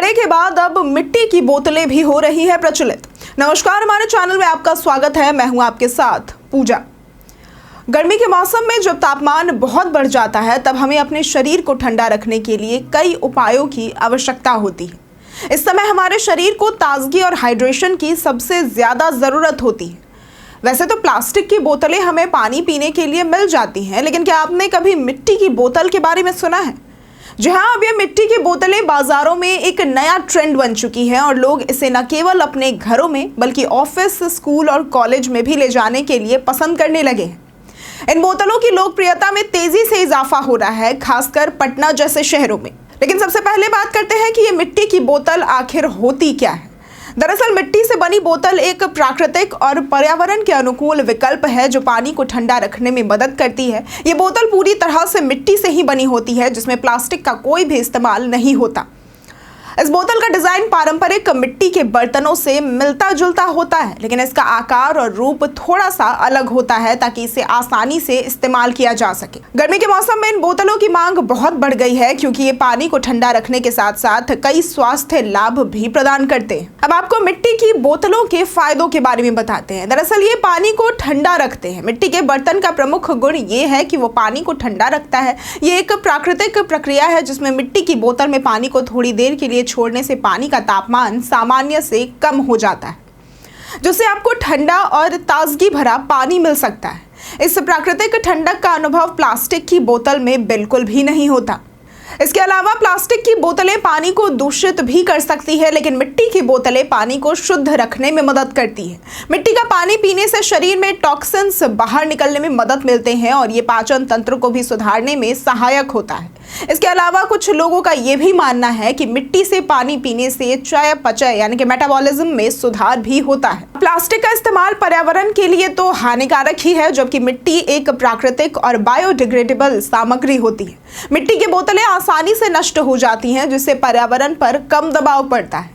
घड़े के बाद अब मिट्टी की बोतलें भी हो रही है प्रचलित। नमस्कार, हमारे चैनल में आपका स्वागत है। मैं हूं आपके साथ पूजा। गर्मी के मौसम में जब तापमान बहुत बढ़ जाता है तब हमें अपने शरीर को ठंडा रखने के लिए कई उपायों की आवश्यकता होती है। इस समय हमारे शरीर को ताजगी और हाइड्रेशन की सबसे ज्यादा जरूरत होती है। वैसे तो प्लास्टिक की बोतलें हमें पानी पीने के लिए मिल जाती हैं, लेकिन क्या आपने कभी मिट्टी की बोतल के बारे में सुना है? जी हाँ, अब ये मिट्टी की बोतलें बाजारों में एक नया ट्रेंड बन चुकी है और लोग इसे न केवल अपने घरों में बल्कि ऑफिस, स्कूल और कॉलेज में भी ले जाने के लिए पसंद करने लगे हैं। इन बोतलों की लोकप्रियता में तेजी से इजाफा हो रहा है, खासकर पटना जैसे शहरों में। लेकिन सबसे पहले बात करते हैं कि ये मिट्टी की बोतल आखिर होती क्या है। दरअसल मिट्टी से बनी बोतल एक प्राकृतिक और पर्यावरण के अनुकूल विकल्प है जो पानी को ठंडा रखने में मदद करती है। ये बोतल पूरी तरह से मिट्टी से ही बनी होती है, जिसमें प्लास्टिक का कोई भी इस्तेमाल नहीं होता। इस बोतल का डिजाइन पारंपरिक मिट्टी के बर्तनों से मिलता जुलता होता है, लेकिन इसका आकार और रूप थोड़ा सा अलग होता है ताकि इसे आसानी से इस्तेमाल किया जा सके। गर्मी के मौसम में इन बोतलों की मांग बहुत बढ़ गई है क्योंकि ये पानी को ठंडा रखने के साथ साथ कई स्वास्थ्य लाभ भी प्रदान करते हैं। अब आपको मिट्टी की बोतलों के फायदों के बारे में बताते हैं। दरअसल ये पानी को ठंडा रखते हैं। मिट्टी के बर्तन का प्रमुख गुण ये है कि वो पानी को ठंडा रखता है। ये एक प्राकृतिक प्रक्रिया है जिसमें मिट्टी की बोतल में पानी को थोड़ी देर के लिए छोड़ने से पानी का तापमान सामान्य से कम हो जाता है, जिससे आपको ठंडा और ताजगी भरा पानी मिल सकता है। इस प्राकृतिक ठंडक का अनुभव प्लास्टिक की बोतल में बिल्कुल भी नहीं होता। इसके अलावा प्लास्टिक की बोतलें पानी को दूषित भी कर सकती है, लेकिन मिट्टी की बोतलें पानी को शुद्ध रखने में मदद करती है। मिट्टी का पानी पीने से शरीर में टॉक्सिन्स बाहर निकलने में मदद मिलते हैं और ये पाचन तंत्र को भी सुधारने में सहायक होता है। इसके अलावा कुछ लोगों का ये भी मानना है कि मिट्टी से पानी पीने से चयापचय यानी कि मेटाबॉलिज्म में सुधार भी होता है। प्लास्टिक का इस्तेमाल पर्यावरण के लिए तो हानिकारक ही है, जबकि मिट्टी एक प्राकृतिक और बायोडिग्रेडेबल सामग्री होती है। मिट्टी की बोतलें आसानी से नष्ट हो जाती हैं, जिससे पर्यावरण पर कम दबाव पड़ता है।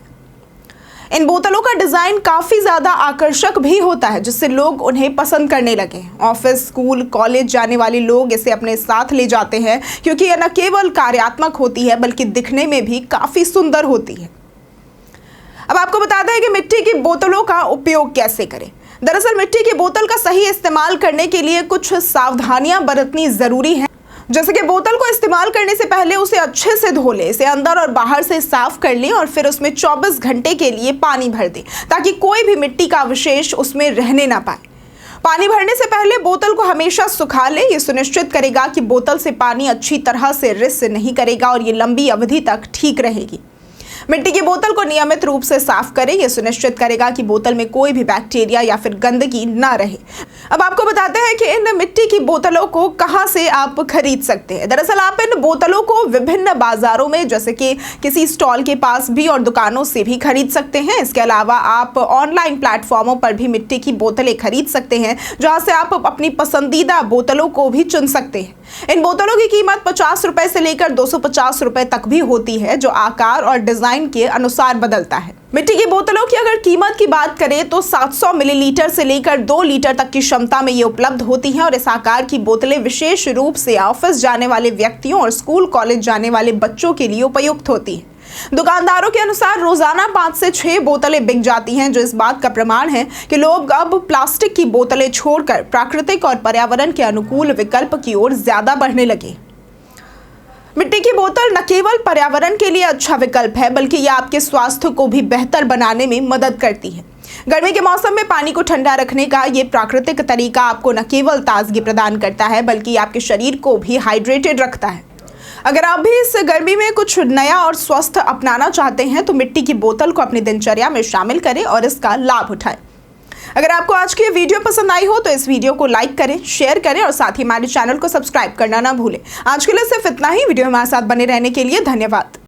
इन बोतलों का डिजाइन काफी ज्यादा आकर्षक भी होता है, जिससे लोग उन्हें पसंद करने लगे। ऑफिस, स्कूल, कॉलेज जाने वाले लोग इसे अपने साथ ले जाते हैं क्योंकि यह न केवल कार्यात्मक होती है बल्कि दिखने में भी काफी सुंदर होती है। अब आपको बताते हैं कि मिट्टी की बोतलों का उपयोग कैसे करें। दरअसल मिट्टी की बोतल का सही इस्तेमाल करने के लिए कुछ सावधानियां बरतनी जरूरी है। जैसे कि बोतल को इस्तेमाल करने से पहले उसे अच्छे से धो लें, इसे अंदर और बाहर से साफ कर लें और फिर उसमें 24 घंटे के लिए पानी भर दें ताकि कोई भी मिट्टी का अवशेष उसमें रहने ना पाए। पानी भरने से पहले बोतल को हमेशा सुखा लें। ये सुनिश्चित करेगा कि बोतल से पानी अच्छी तरह से रिस नहीं करेगा और ये लंबी अवधि तक ठीक रहेगी। मिट्टी की बोतल को नियमित रूप से साफ करें। यह सुनिश्चित करेगा कि बोतल में कोई भी बैक्टीरिया या फिर गंदगी ना रहे। अब आपको बताते हैं कि इन मिट्टी की बोतलों को कहां से आप खरीद सकते हैं। दरअसल आप इन बोतलों को विभिन्न बाजारों में जैसे कि किसी स्टॉल के पास भी और दुकानों से भी खरीद सकते हैं। इसके अलावा आप ऑनलाइन प्लेटफॉर्मों पर भी मिट्टी की बोतलें खरीद सकते हैं, जहां से आप अपनी पसंदीदा बोतलों को भी चुन सकते हैं। इन बोतलों की कीमत 50 रुपए से लेकर 250 रुपए तक भी होती है, जो आकार और डिजाइन के अनुसार बदलता है। मिट्टी की बोतलों की अगर कीमत की बात करें तो 700 मिलीलीटर से लेकर 2 लीटर तक की क्षमता में ये उपलब्ध होती हैं और इस आकार की बोतलें विशेष रूप से ऑफिस जाने वाले व्यक्तियों और स्कूल कॉलेज जाने वाले बच्चों के लिए उपयुक्त होती है। दुकानदारों के अनुसार रोजाना 5 से 6 बोतलें बिक जाती हैं, जो इस बात का प्रमाण है कि लोग अब प्लास्टिक की बोतलें छोड़कर प्राकृतिक और पर्यावरण के अनुकूल विकल्प की ओर ज्यादा बढ़ने लगे। मिट्टी की बोतल न केवल पर्यावरण के लिए अच्छा विकल्प है बल्कि यह आपके स्वास्थ्य को भी बेहतर बनाने में मदद करती है। गर्मी के मौसम में पानी को ठंडा रखने का ये प्राकृतिक तरीका आपको न केवल ताजगी प्रदान करता है बल्कि आपके शरीर को भी हाइड्रेटेड रखता है। अगर आप भी इस गर्मी में कुछ नया और स्वस्थ अपनाना चाहते हैं तो मिट्टी की बोतल को अपनी दिनचर्या में शामिल करें और इसका लाभ उठाएं। अगर आपको आज की वीडियो पसंद आई हो तो इस वीडियो को लाइक करें, शेयर करें और साथ ही हमारे चैनल को सब्सक्राइब करना ना भूलें। आज के लिए सिर्फ इतना ही। वीडियो में हमारे साथ बने रहने के लिए धन्यवाद।